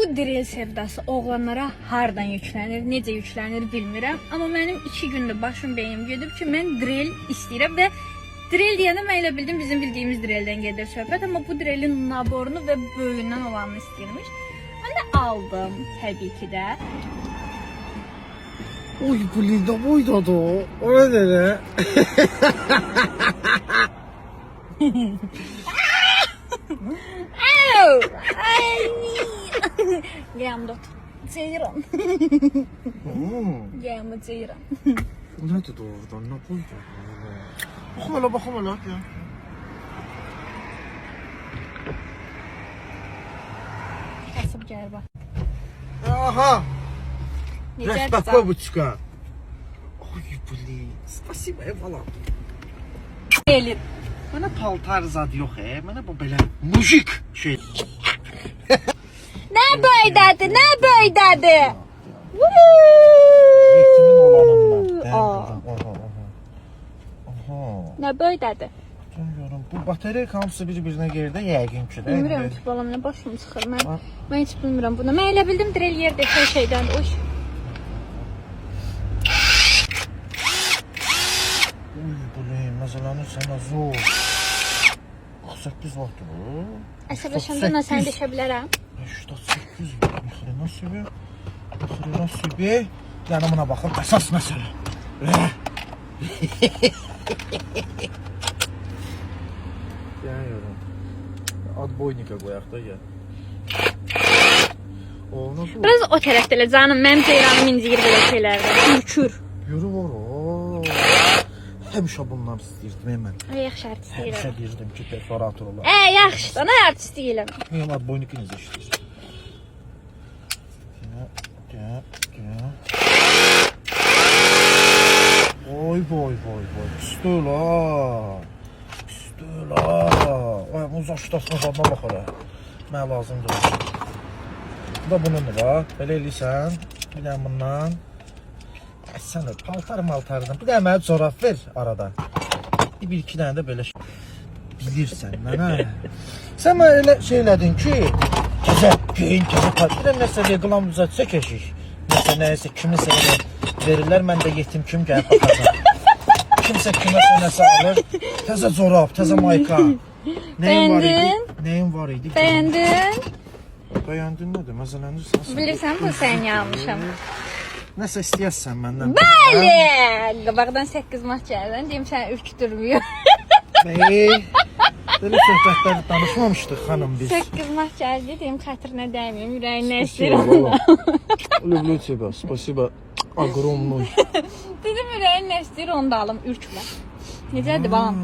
Bu drill sevdası oğlanlara hardan yüklənir, necə yüklənir bilmirəm. Amma mənim 2 gündür başım beynim gedib ki, mən drill istəyirəm və drill deyəndə mən elə bildim bizim bildiyimiz drilldən gedir söhbət, amma bu drillin naborunu və böyüyündən olanını istəyirmiş. Mən də aldım təbii ki də. Oy bu Linda boydadı o. O ne dedi? Gəyəmdə ceyran. Gəyəmdə ceyran. Bu ne dedi oradan? Ne boydu? Bakım hele ya. Kasıb gəlir bax. Aha! Necədir? Такой бычка. Ой, блин. Спасибо, Evala. Gelir. Mənə paltar zad yox, Mənə bu belə mujik şey. Nə boydadır, nə boydadır? Yetimin olanından. Aha. Nə boydadır? Bilmiyorum. Bu batarya hamısı bir-birinə yerdə yəqin ki də. Bilmirəm ki, balam nə başım çıxır. Mən heç bilmirəm bunu. Mən elə bildim drill yerdə şeydən. Oy. Uy, blin, məsələni sənə zor. 8 vaxtdır bu. Əsəbləşəndə nə səni deşə bilərəm? 8 Xrena sübü. Xrena sübü. Yəni buna baxın, əsas məsələ. Gəliyorum. Adboynika qoyaq da gəl. Olmaz o. Biraz o tərəfdə elə canım, mənim ceyranım inciyir belə şeylərdə. Ürkür. Yürü var o. Həmişə bundan istəyirdim mən. Yaxşı artist deyirəm. Həmişə deyirdim ki, perforator olar. Yaxşı da, nə artist deyiləm. Mənim adboynika necə işləyir? Gəl. Oy boy. Pistol ha. Ay, bu uzaqlaşdırma zadına bax ora. Mənə lazımdır. Bu da bunundur bax. Belə eləyirsən. Bir dənə bundan. Sən də paltar-maltardan. Bir dənə mənə corab ver arada. Bir-iki dənə də belə bilirsən mənə. Sən mənə elə şey elədin ki, təzə geyin, təzə paltar. Nəsə reklam düzəltsə keşik. Nəsə kimisə elə verirlər. Mən də yetim kim gəlib baxacaq. Kimsə kiməsə nəsə alır. Təzə corab, təzə mayka. Neyin var idi? Bəyəndin? Bəyəndin nədir? Məsələndir. Bilirsən, bu sən almışam. Nəsə istəyəsən məndən. Bəli! Qabaqdan 8 maç gəldən, deyim sən ürküdürmüyor. Belə söhbətlər danışmamışdıq xanım biz. 8 maç gəldi, deyim xətrinə dəyməyim, ürəyinə istəyirəm. Люблю тебя, спасибо огромное. Dedim ürəyinə istəyir, onu da alım, ürkmə. Necədir balam?